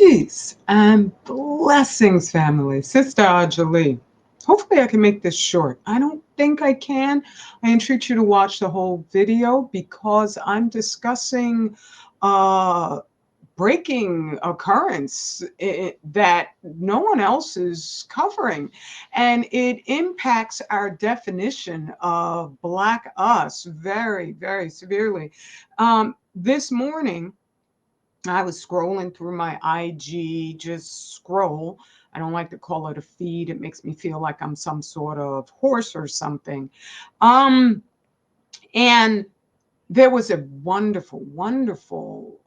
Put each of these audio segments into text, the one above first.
Peace and blessings, family. Sister Ajali. Hopefully, I can make this short. I don't think I can. I entreat you to watch the whole video because I'm discussing uh, breaking occurrence that no one else is covering. And it impacts our definition of Black us very, very severely. This morning, I was scrolling through my IG, just scroll. I don't like to call it a feed. It makes me feel like I'm some sort of horse or something. Um, and there was a wonderful, wonderful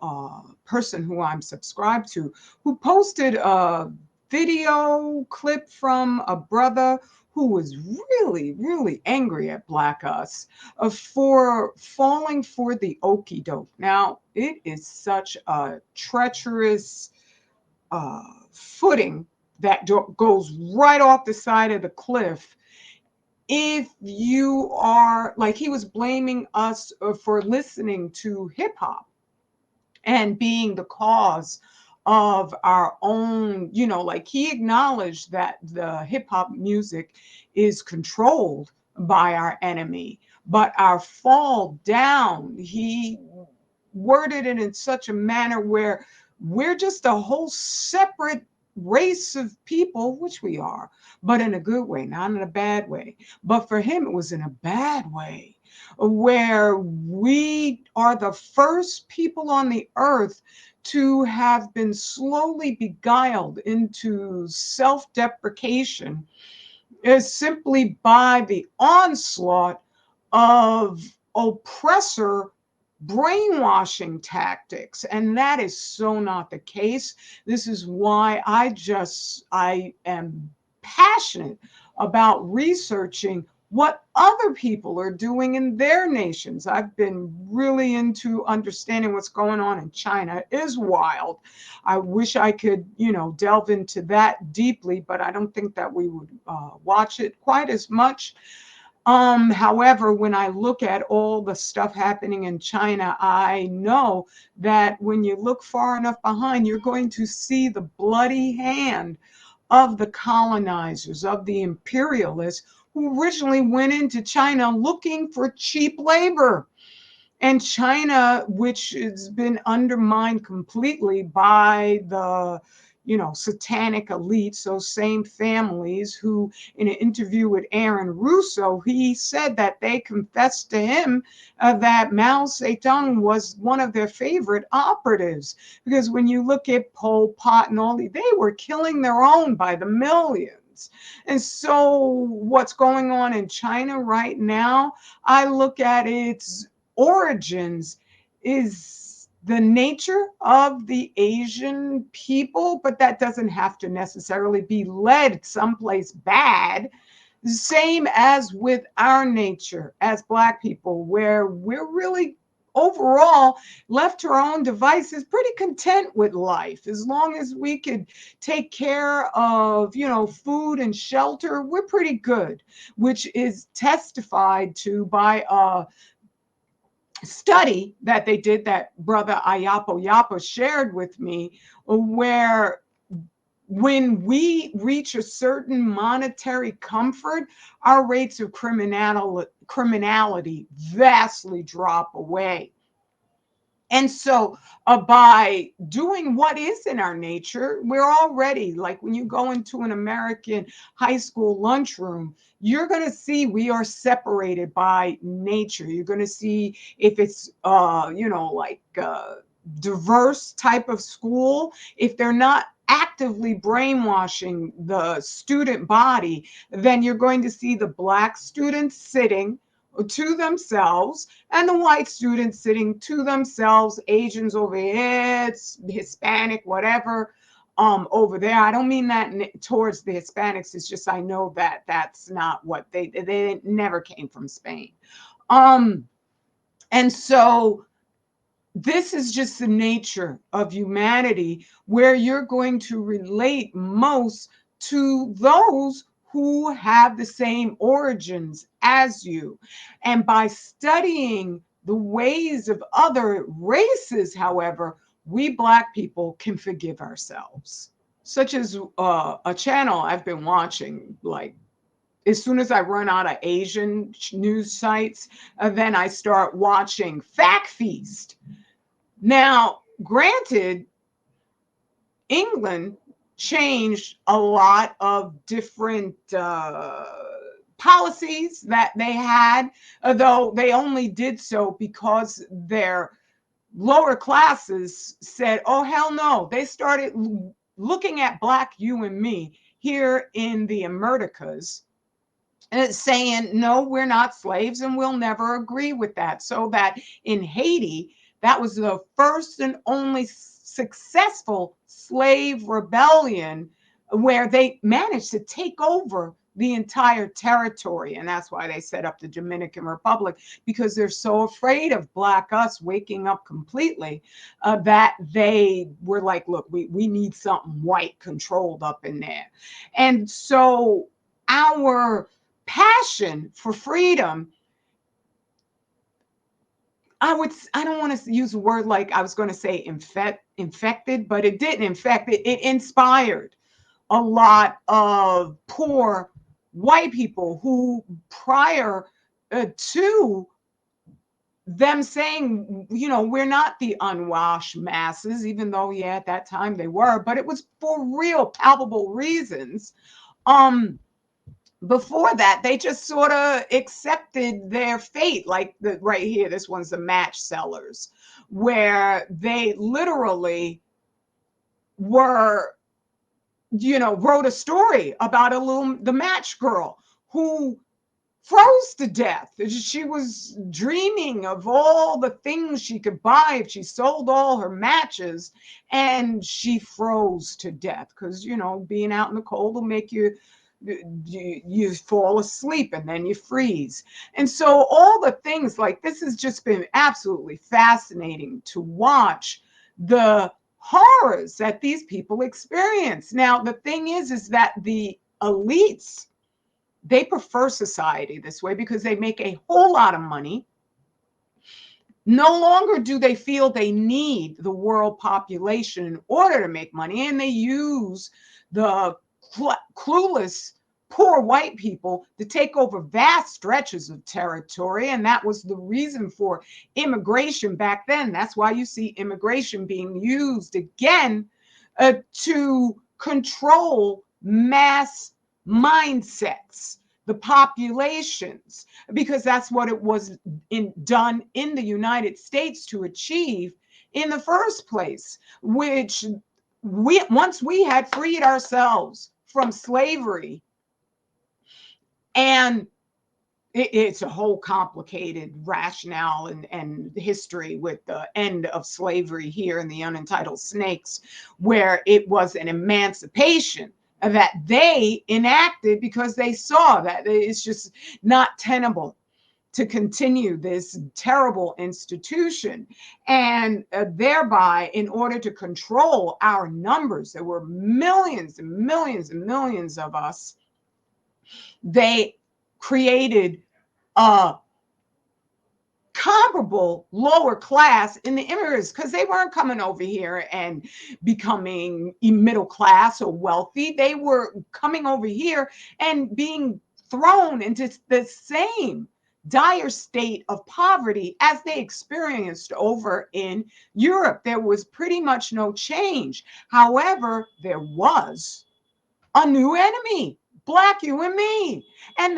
person who I'm subscribed to who posted a video clip from a brother who was really, really angry at Black Us for falling for the okey doke. Now, it is such a treacherous footing that goes right off the side of the cliff if you are like he was blaming us for listening to hip hop and being the cause of our own, like he acknowledged that the hip hop music is controlled by our enemy, but our fall down, he worded it in such a manner where we're just a whole separate race of people, which we are, but in a good way, not in a bad way. But for him, it was in a bad way, where we are the first people on the earth to have been slowly beguiled into self deprecation is simply by the onslaught of oppressor brainwashing tactics. And that is so not the case. This is why I am passionate about researching what other people are doing in their nations. I've been really into understanding what's going on in China. It is wild. I wish I could, delve into that deeply, but I don't think that we would watch it quite as much. However, when I look at all the stuff happening in China, I know that when you look far enough behind, you're going to see the bloody hand of the colonizers, of the imperialists who originally went into China looking for cheap labor. And China, which has been undermined completely by the satanic elites, those same families who, in an interview with Aaron Russo, he said that they confessed to him that Mao Zedong was one of their favorite operatives. Because when you look at Pol Pot and all, they were killing their own by the millions. And so, what's going on in China right now, I look at its origins is the nature of the Asian people, but that doesn't have to necessarily be led someplace bad. Same as with our nature as Black people, where we're really overall left to our own devices pretty content with life as long as we could take care of food and shelter. We're pretty good, which is testified to by study that they did that brother Ayapo Yapa shared with me, where when we reach a certain monetary comfort, our rates of criminality vastly drop away. And so, by doing what is in our nature, we're already like when you go into an American high school lunchroom, you're going to see we are separated by nature. You're going to see if it's, diverse type of school, if they're not actively brainwashing the student body, then you're going to see the Black students sitting to themselves and the white students sitting to themselves, Asians over here, Hispanic, whatever, over there. I don't mean that towards the Hispanics. It's just I know that that's not what they never came from Spain. And so this is just the nature of humanity, where you're going to relate most to those who have the same origins as you. And by studying the ways of other races, however, we Black people can forgive ourselves. Such as a channel I've been watching, like as soon as I run out of Asian news sites, then I start watching Fact Feast. Now, granted, England changed a lot of different policies that they had, though they only did so because their lower classes said, oh, hell no. They started looking at Black you and me here in the Americas and saying, no, we're not slaves and we'll never agree with that. So that in Haiti, that was the first and only successful slave rebellion where they managed to take over the entire territory. And that's why they set up the Dominican Republic, because they're so afraid of Black us waking up completely that they were like, look, we need something white controlled up in there. And so our passion for freedom, I don't want to use a word like I was going to say infected, but it didn't infect it. It inspired a lot of poor white people who prior to them saying, you know, we're not the unwashed masses, even though, yeah, at that time they were, but it was for real palpable reasons. Before that, they just sort of accepted their fate. Like right here, this one's the match sellers, where they literally were, you know, wrote a story about the match girl who froze to death. She was dreaming of all the things she could buy if she sold all her matches, and she froze to death because, you know, being out in the cold will make you fall asleep and then you freeze. And so all the things like this has just been absolutely fascinating to watch the horrors that these people experience. Now, the thing is that the elites, they prefer society this way because they make a whole lot of money. No longer do they feel they need the world population in order to make money, and they use the clueless poor white people to take over vast stretches of territory. And that was the reason for immigration back then. That's why you see immigration being used again to control mass mindsets, the populations, because that's what it was done in the United States to achieve in the first place, which once we had freed ourselves from slavery, and it's a whole complicated rationale and history with the end of slavery here in the Unentitled Snakes, where it was an emancipation that they enacted because they saw that it's just not tenable to continue this terrible institution. And thereby, in order to control our numbers, there were millions and millions and millions of us, they created a comparable lower class in the immigrants because they weren't coming over here and becoming middle class or wealthy. They were coming over here and being thrown into the same dire state of poverty as they experienced over in Europe. There was pretty much no change. However, there was a new enemy, Black you and me. And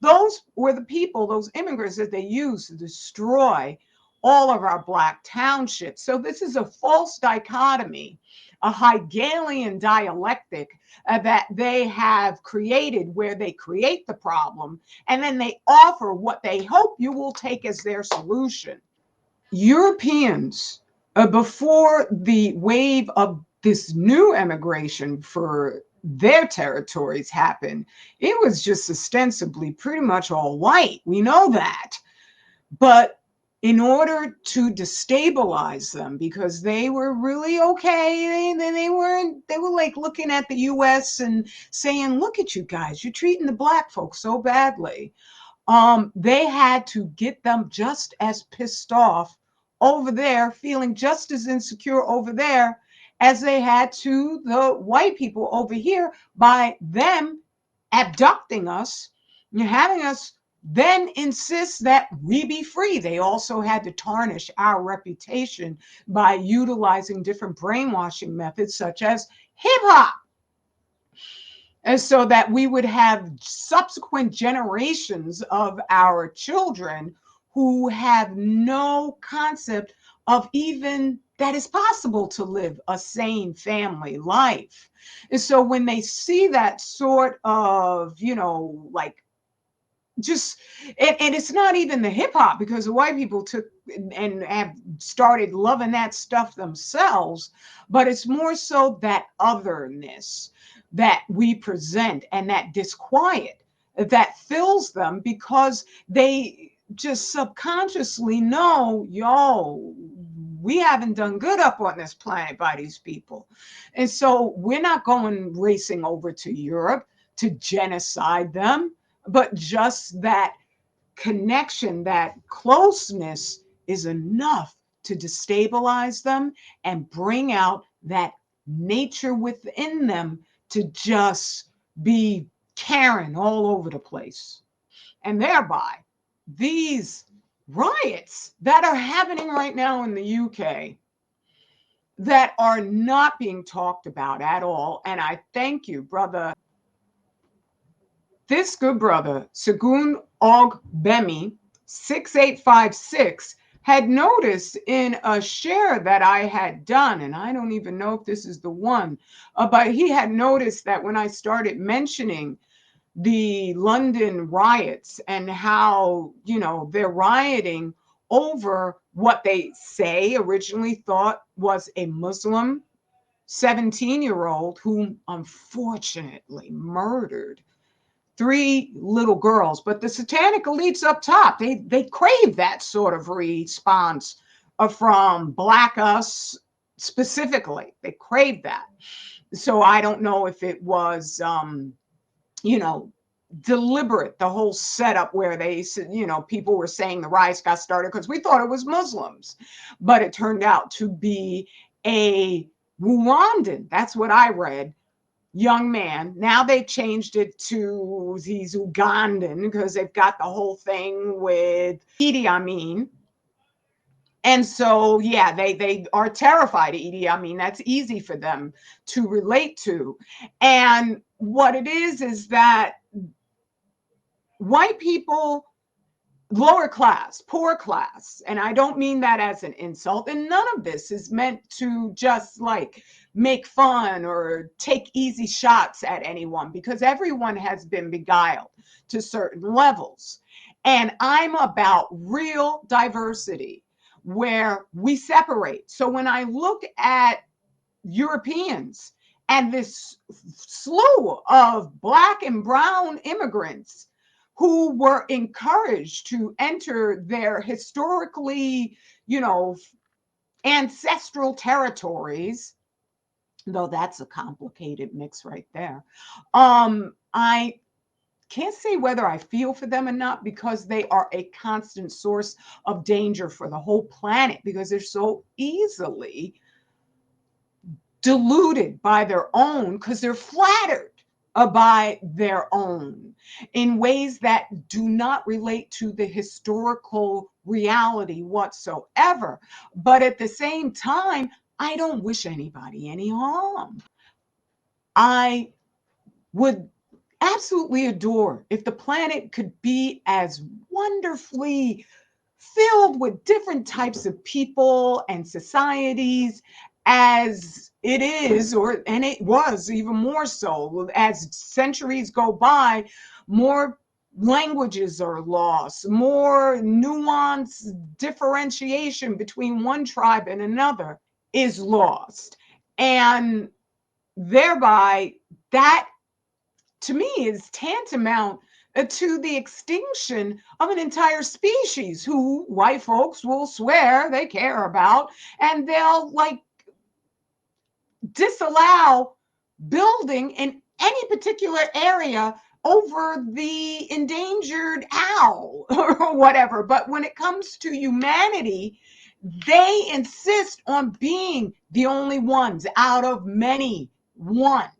those were the people, those immigrants that they used to destroy all of our Black townships. So this is a false dichotomy, a Hegelian dialectic that they have created, where they create the problem and then they offer what they hope you will take as their solution. Europeans, before the wave of this new immigration for their territories happened, it was just ostensibly pretty much all white. We know that. But in order to destabilize them, because they were really okay, they were like looking at the US and saying, look at you guys, you're treating the Black folks so badly. They had to get them just as pissed off over there feeling just as insecure over there as they had to the white people over here by them abducting us and having us then insist that we be free. They also had to tarnish our reputation by utilizing different brainwashing methods such as hip hop. And so that we would have subsequent generations of our children who have no concept of even that it's possible to live a sane family life. And so when they see that sort of, like just and it's not even the hip hop, because the white people took and have started loving that stuff themselves, but it's more so that otherness that we present and that disquiet that fills them, because they just subconsciously know, yo, we haven't done good up on this planet by these people. And so we're not going racing over to Europe to genocide them, but just that connection, that closeness is enough to destabilize them and bring out that nature within them to just be Karen all over the place. And thereby, these riots that are happening right now in the UK that are not being talked about at all. And I thank you, brother. This good brother, Segun Ogbemi, 6856, had noticed in a share that I had done, and I don't even know if this is the one, but he had noticed that when I started mentioning the London riots and how, they're rioting over what they say originally thought was a Muslim 17-year-old whom unfortunately murdered 3 little girls. But the satanic elites up top, they crave that sort of response from Black us specifically. They crave that. So I don't know if it was, deliberate, the whole setup where they said, people were saying the riots got started because we thought it was Muslims, but it turned out to be a Rwandan. That's what I read. Young man. Now they've changed it to he's Ugandan because they've got the whole thing with Idi Amin. And so, yeah, they are terrified of Idi Amin. That's easy for them to relate to. And what it is that white people, lower class, poor class, and I don't mean that as an insult, and none of this is meant to just like make fun or take easy shots at anyone, because everyone has been beguiled to certain levels. And I'm about real diversity where we separate. So when I look at Europeans and this slew of Black and brown immigrants who were encouraged to enter their historically, ancestral territories, though that's a complicated mix right there. I can't say whether I feel for them or not, because they are a constant source of danger for the whole planet, because they're so easily deluded by their own, because they're flattered by their own in ways that do not relate to the historical reality whatsoever. But at the same time, I don't wish anybody any harm. I would absolutely adore if the planet could be as wonderfully filled with different types of people and societies as it is, and it was even more so as centuries go by. More languages are lost, more nuance differentiation between one tribe and another is lost, and thereby that to me is tantamount to the extinction of an entire species who white folks will swear they care about, and they'll like disallow building in any particular area over the endangered owl or whatever. But when it comes to humanity, They insist on being the only ones out of many, one.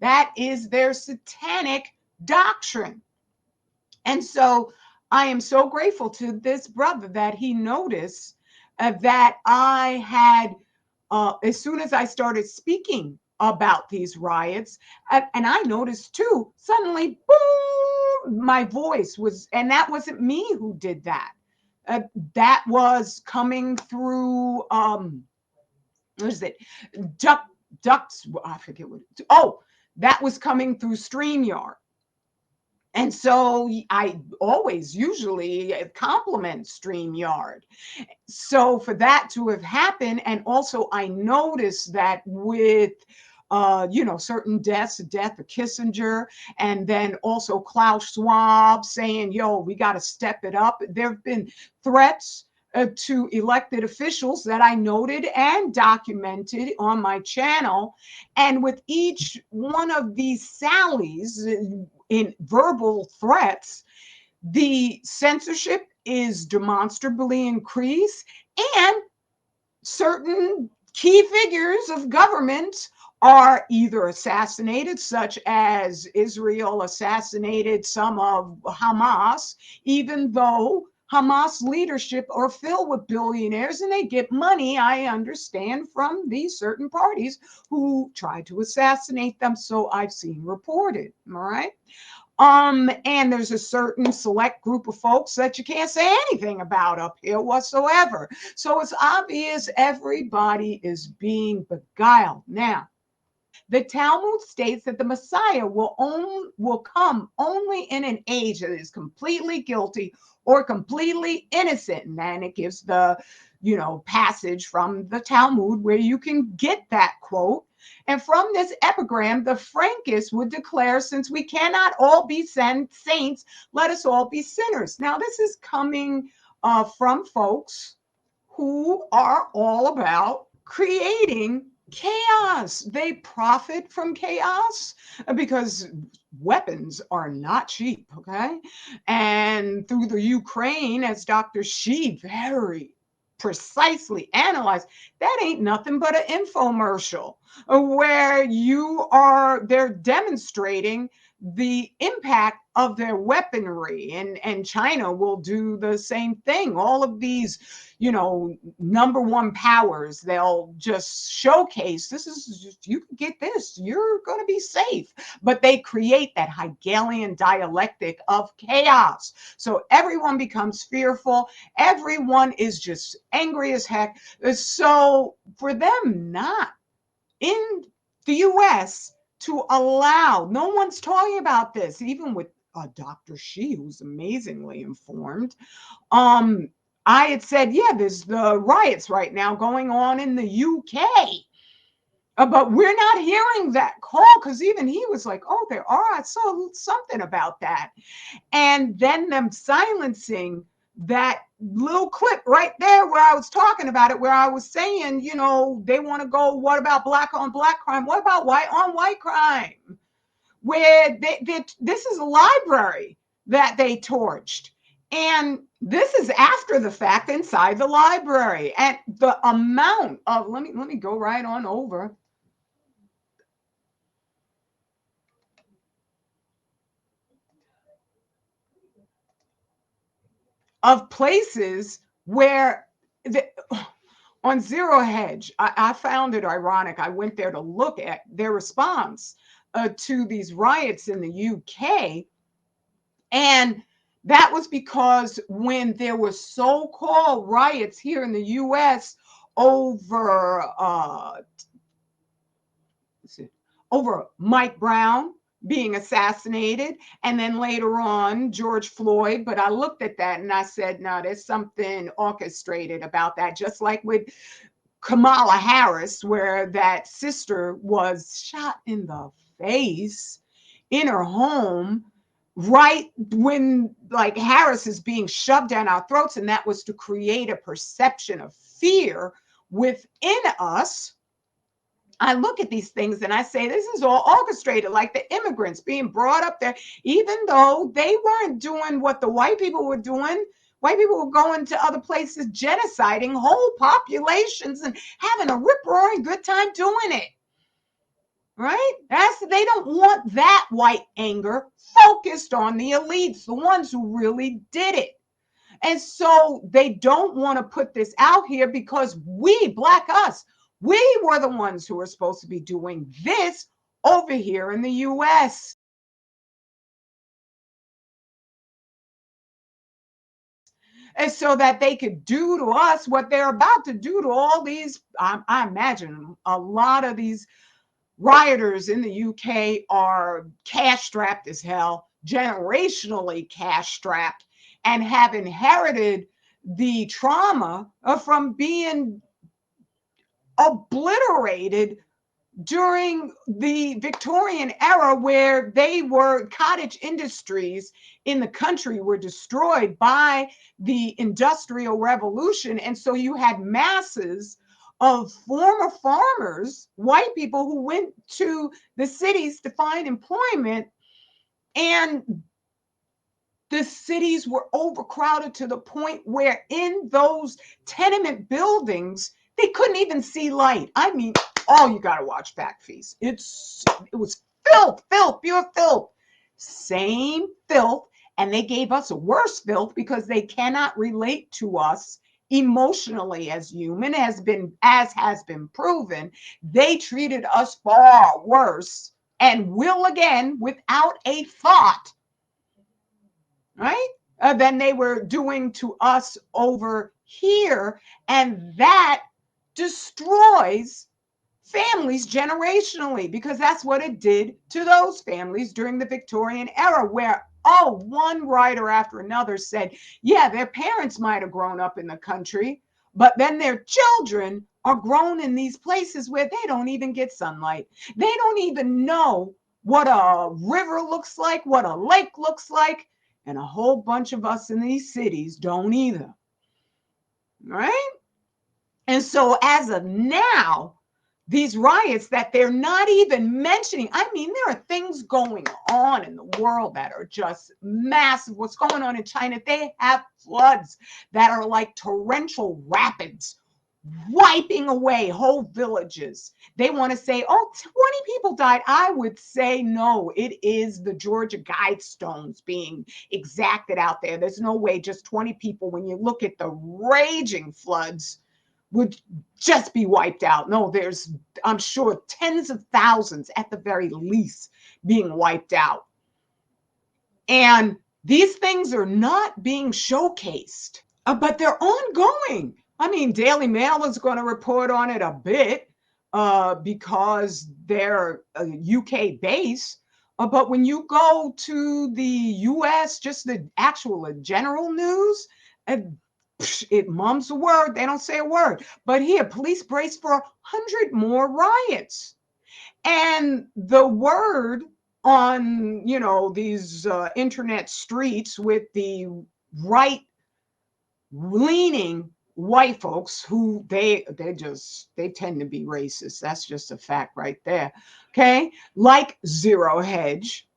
That is their satanic doctrine. And so I am so grateful to this brother that he noticed that I had, as soon as I started speaking about these riots, and I noticed too, suddenly, boom, my voice was, and that wasn't me who did that. That was coming through, what is it? Duck, ducks, I forget what, oh, that was coming through StreamYard. And so I always usually compliment StreamYard. So for that to have happened, and also I noticed that with certain deaths, the death of Kissinger, and then also Klaus Schwab saying, yo, we got to step it up. There have been threats to elected officials that I noted and documented on my channel. And with each one of these sallies in verbal threats, the censorship is demonstrably increased, and certain key figures of government are either assassinated, such as Israel assassinated some of Hamas, even though Hamas leadership are filled with billionaires and they get money, I understand, from these certain parties who try to assassinate them. So I've seen reported. All right. And there's a certain select group of folks that you can't say anything about up here whatsoever. So it's obvious everybody is being beguiled. Now, the Talmud states that the Messiah will come only in an age that is completely guilty or completely innocent. And then it gives the, passage from the Talmud where you can get that quote. And from this epigram, the Frankists would declare, since we cannot all be saints, let us all be sinners. Now, this is coming from folks who are all about creating chaos. They profit from chaos because weapons are not cheap, okay? And through the Ukraine, as Dr. Shi very precisely analyzed, that ain't nothing but an infomercial where they're demonstrating the impact of their weaponry, and China will do the same thing. All of these number one powers, they'll just showcase, this is just, you can get this, you're going to be safe, but they create that Hegelian dialectic of chaos, so everyone becomes fearful, everyone is just angry as heck. So for them not in the US to allow, no one's talking about this, even with Dr. Shi, who's amazingly informed. I had said, yeah, there's the riots right now going on in the UK. But we're not hearing that call, because even he was like, oh, there are. I saw something about that. And then them silencing that little clip right there where I was talking about it, where I was saying, they want to go, what about black on black crime? What about white on white crime? Where this is a library that they torched. And this is after the fact inside the library. And the amount of, let me go right on over. Of places where on Zero Hedge, I found it ironic. I went there to look at their response to these riots in the UK. And that was because when there were so-called riots here in the US over Mike Brown being assassinated, and then later on George Floyd. But I looked at that and I said, no, there's something orchestrated about that, just like with Kamala Harris, where that sister was shot in the face in her home right when like Harris is being shoved down our throats, and that was to create a perception of fear within us. I look at these things and I say, this is all orchestrated, like the immigrants being brought up there, even though they weren't doing what the white people were doing White people were going to other places, genociding whole populations and having a rip-roaring good time doing it. Right? They don't want that white anger focused on the elites, the ones who really did it. And so they don't want to put this out here because we, Black us, we were the ones who were supposed to be doing this over here in the US. And so that they could do to us what they're about to do to all these, I imagine a lot of these rioters in the UK are cash strapped as hell, generationally cash strapped, and have inherited the trauma from being obliterated during the Victorian era, where they were cottage industries in the country were destroyed by the Industrial Revolution. And so you had masses of former farmers, white people, who went to the cities to find employment, and the cities were overcrowded to the point where in those tenement buildings they couldn't even see light. I mean, oh, you got to watch Fact Feast. It was filth, pure filth. Same filth, and they gave us a worse filth because they cannot relate to us emotionally as human, as has been proven. They treated us far worse and will again without a thought, right? Than they were doing to us over here. And that destroys families generationally, because that's what it did to those families during the Victorian era, where, oh, one writer after another said, yeah, their parents might have grown up in the country, but then their children are grown in these places where they don't even get sunlight. They don't even know what a river looks like, what a lake looks like. And a whole bunch of us in these cities don't either. Right? And so as of now, these riots that they're not even mentioning, I mean, there are things going on in the world that are just massive. What's going on in China? They have floods that are like torrential rapids, wiping away whole villages. They want to say, oh, 20 people died. I would say no, it is the Georgia Guidestones being exacted out there. There's no way just 20 people, when you look at the raging floods, would just be wiped out. No, there's, I'm sure, tens of thousands at the very least being wiped out. And these things are not being showcased, but they're ongoing. I mean, Daily Mail is going to report on it a bit because they're a UK base. But when you go to the US, just the actual general news, it mums a word. They don't say a word. But here, police brace for 100 more riots. And the word on, these internet streets with the right leaning white folks, who they tend to be racist. That's just a fact right there. Okay. Like Zero Hedge,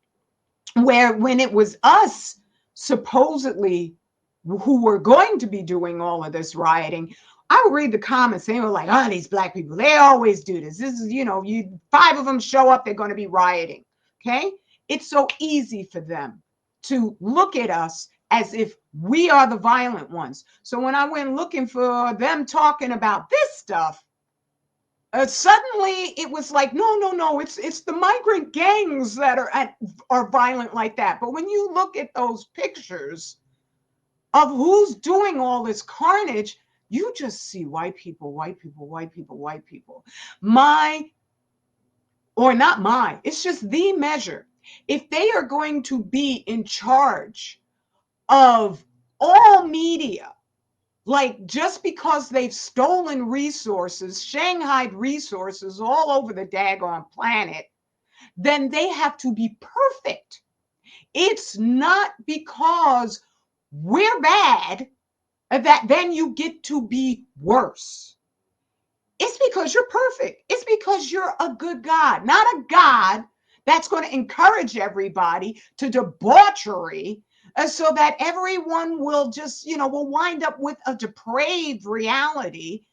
where when it was us supposedly who were going to be doing all of this rioting, I would read the comments. They were like, oh, these black people, they always do this. This is, you 5 of them show up, they're going to be rioting. Okay. It's so easy for them to look at us as if we are the violent ones. So when I went looking for them talking about this stuff, suddenly it was like, no, it's the migrant gangs that are violent like that. But when you look at those pictures of who's doing all this carnage, you just see white people, white people, white people, white people. It's just the measure. If they are going to be in charge of all media, like, just because they've stolen resources, shanghaied resources all over the daggone planet, then they have to be perfect. It's not because we're bad that then you get to be worse. It's because you're perfect. It's because you're a good God, not a God that's going to encourage everybody to debauchery, so that everyone will just, will wind up with a depraved reality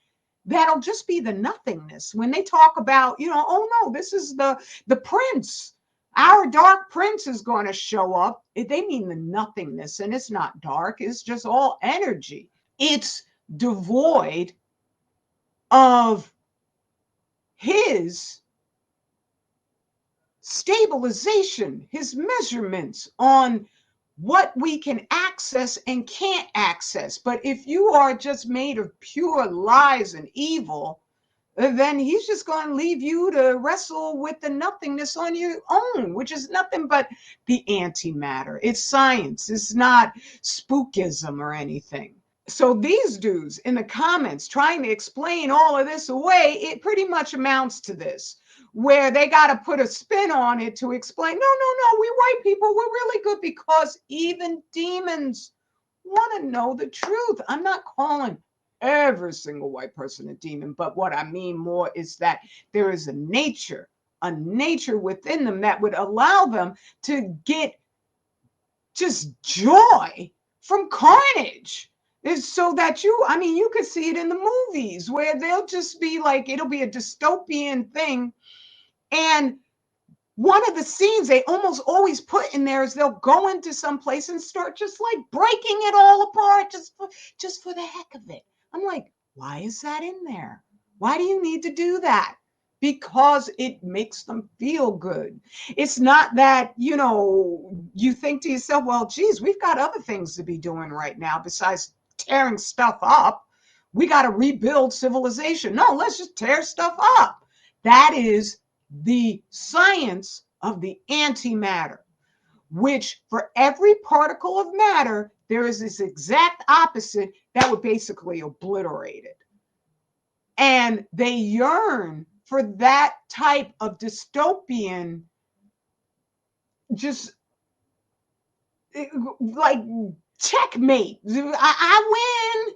that'll just be the nothingness. When they talk about, oh no, this is the prince. Our dark prince is going to show up. They mean the nothingness, and it's not dark. It's just all energy. It's devoid of his stabilization, his measurements on what we can access and can't access. But if you are just made of pure lies and evil, then he's just going to leave you to wrestle with the nothingness on your own, which is nothing but the antimatter. It's science. It's not spookism or anything. So these dudes in the comments trying to explain all of this away, it pretty much amounts to this, where they got to put a spin on it to explain, no, we white people, we're really good because even demons want to know the truth. I'm not calling every single white person a demon, but what I mean more is that there is a nature within them that would allow them to get just joy from carnage. Is so that you could see it in the movies where they'll just be like, it'll be a dystopian thing. And one of the scenes they almost always put in there is they'll go into some place and start just like breaking it all apart just for the heck of it. I'm like, why is that in there? Why do you need to do that? Because it makes them feel good. It's not that, you think to yourself, well, geez, we've got other things to be doing right now besides tearing stuff up. We got to rebuild civilization. No, let's just tear stuff up. That is the science of the antimatter, which for every particle of matter, there is this exact opposite that would basically obliterate it. And they yearn for that type of dystopian, just like checkmate. I win,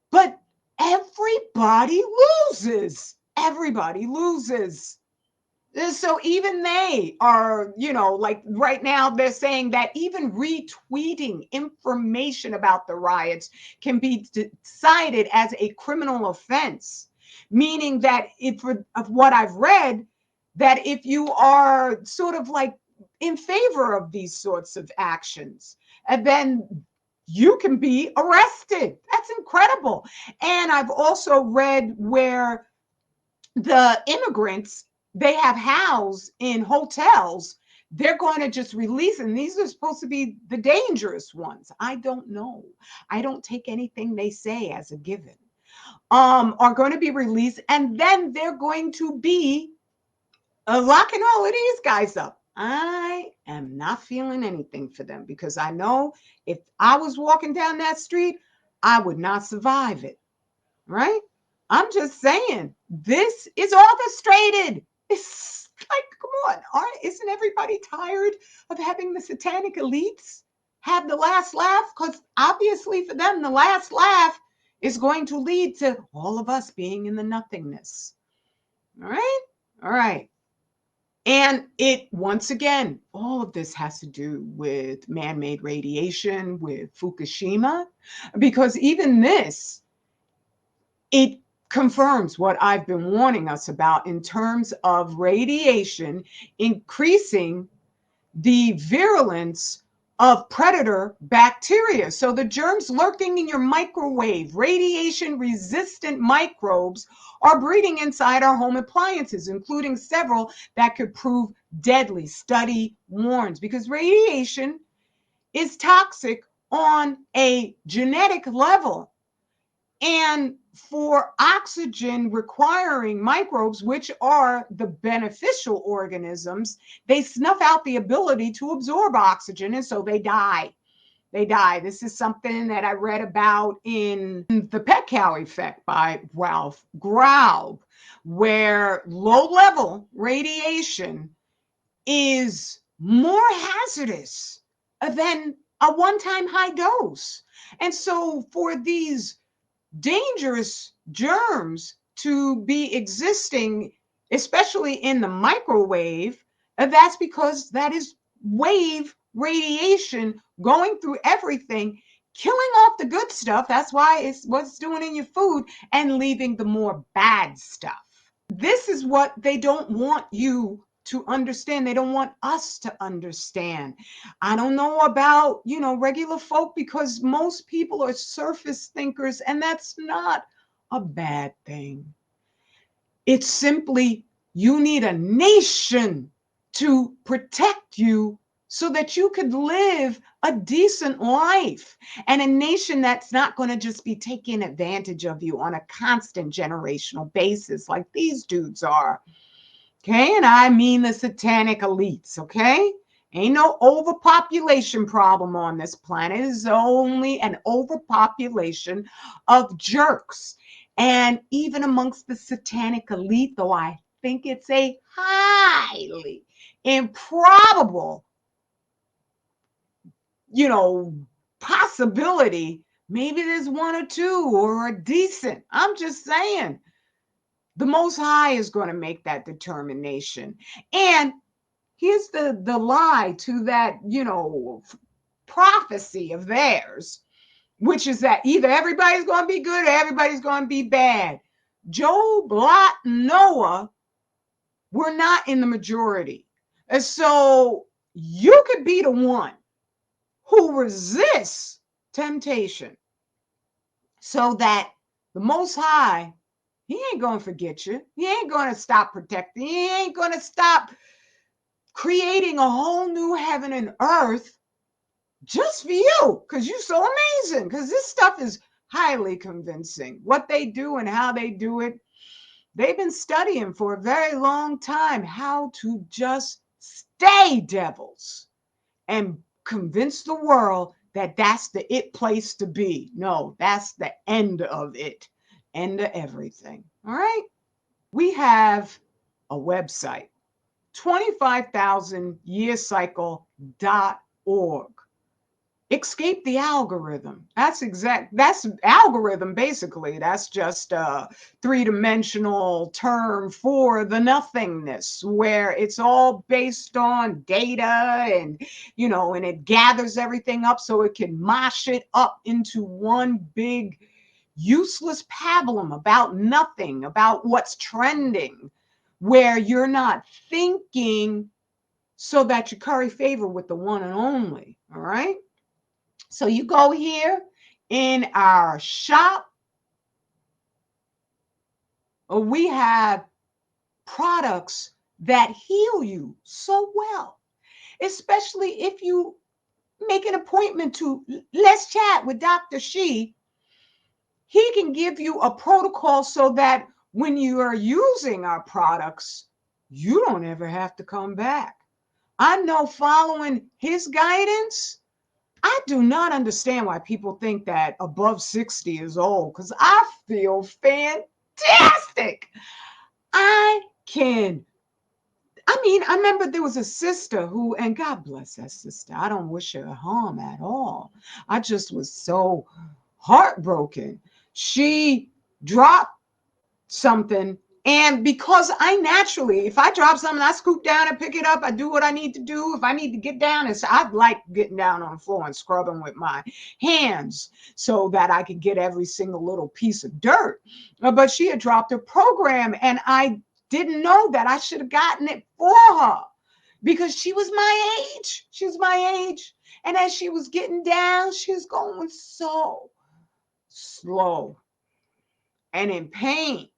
but everybody loses. Everybody loses. So even they are, like right now they're saying that even retweeting information about the riots can be cited as a criminal offense, meaning that of what I've read, that if you are sort of like in favor of these sorts of actions, and then you can be arrested. That's incredible. And I've also read where the immigrants they have housed in hotels, they're going to just release, and these are supposed to be the dangerous ones. I don't know. I don't take anything they say as a given. Are going to be released, and then they're going to be locking all of these guys up. I am not feeling anything for them because I know if I was walking down that street, I would not survive it. Right? I'm just saying, this is orchestrated. It's like, come on, isn't everybody tired of having the satanic elites have the last laugh? Because obviously for them, the last laugh is going to lead to all of us being in the nothingness. All right? All right. And it, once again, all of this has to do with man-made radiation, with Fukushima, because even this, it confirms what I've been warning us about in terms of radiation increasing the virulence of predator bacteria. So the germs lurking in your microwave, radiation resistant microbes are breeding inside our home appliances, including several that could prove deadly. Study warns, because radiation is toxic on a genetic level. And for oxygen requiring microbes, which are the beneficial organisms, they snuff out the ability to absorb oxygen, and so they die. They die. This is something that I read about in The Pet Cow Effect by Ralph Graub, where low-level radiation is more hazardous than a one-time high dose. And so for these dangerous germs to be existing, especially in the microwave, that's because that is wave radiation going through everything, killing off the good stuff. That's why it's what it's doing in your food, and leaving the more bad stuff. This is what they don't want you to understand. They don't want us to understand. I don't know about, regular folk, because most people are surface thinkers, and that's not a bad thing. It's simply you need a nation to protect you so that you could live a decent life, and a nation that's not going to just be taking advantage of you on a constant generational basis like these dudes are. Okay, and I mean the satanic elites. Okay, ain't no overpopulation problem on this planet. It's only an overpopulation of jerks. And even amongst the satanic elite, though I think it's a highly improbable, possibility, maybe there's one or two or a decent. I'm just saying, the Most High is going to make that determination. And here's the lie to that, prophecy of theirs, which is that either everybody's going to be good or everybody's going to be bad. Job, Lot, Noah were not in the majority. And so you could be the one who resists temptation, so that the Most High, he ain't going to forget you. He ain't going to stop protecting. He ain't going to stop creating a whole new heaven and earth just for you, because you're so amazing. Because this stuff is highly convincing. What they do and how they do it, they've been studying for a very long time how to just stay devils and convince the world that that's the it place to be. No, that's the end of it, end of everything. All right. We have a website, 25,000yearcycle.org. Escape the algorithm. That's algorithm basically. That's just a three-dimensional term for the nothingness, where it's all based on data, and and it gathers everything up so it can mosh it up into one big useless pablum about nothing, about what's trending, where you're not thinking so that you curry favor with the one and only. All right. So you go here in our shop, we have products that heal you so well, especially if you make an appointment to let's chat with Dr. She. He can give you a protocol so that when you are using our products, you don't ever have to come back. I know, following his guidance, I do not understand why people think that above 60 is old, because I feel fantastic. I remember there was a sister who, and God bless that sister, I don't wish her harm at all. I just was so heartbroken. She dropped something, and because I naturally, if I drop something, I scoop down and pick it up. I do what I need to do. If I need to get down, I like getting down on the floor and scrubbing with my hands so that I could get every single little piece of dirt. But she had dropped her program, and I didn't know that. I should have gotten it for her, because she was my age. She was my age. And as she was getting down, she was going so slow and in pain.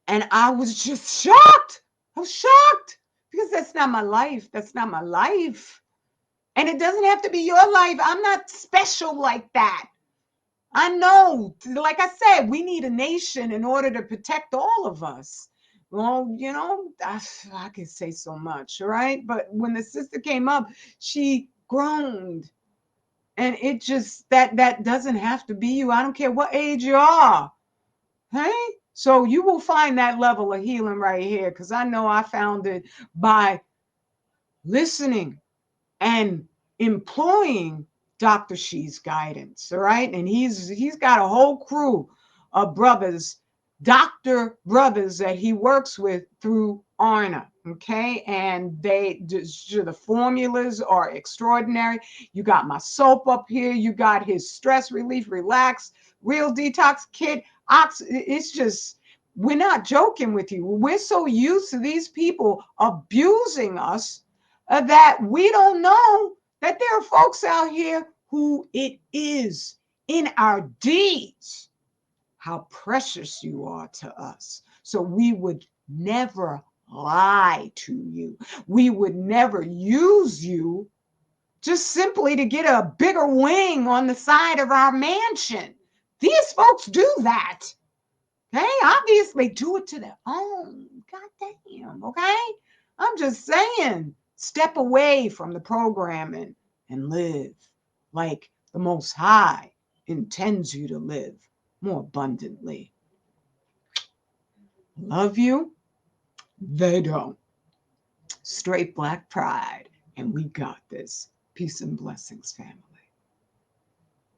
And I was just shocked. I was shocked, because that's not my life. That's not my life. And it doesn't have to be your life. I'm not special like that. I know, like I said, we need a nation in order to protect all of us. Well, I can say so much, right? But when the sister came up, she groaned. And it just, that doesn't have to be you. I don't care what age you are. Hey? So you will find that level of healing right here, because I know I found it by listening and employing Dr. She's guidance. All right. And he's got a whole crew of brothers doctor brothers that he works with through ARNA. Okay. And the formulas are extraordinary. You got my soap up here. You got his stress relief, relax, real detox kit. It's just, we're not joking with you. We're so used to these people abusing us that we don't know that there are folks out here who it is in our deeds how precious you are to us. So we would never lie to you. We would never use you just simply to get a bigger wing on the side of our mansion. These folks do that. Okay, obviously do it to their own. God damn, okay? I'm just saying, step away from the programming and live like the Most High intends you to live more abundantly. Love you. They don't. Straight black pride. And we got this. Peace and blessings, family.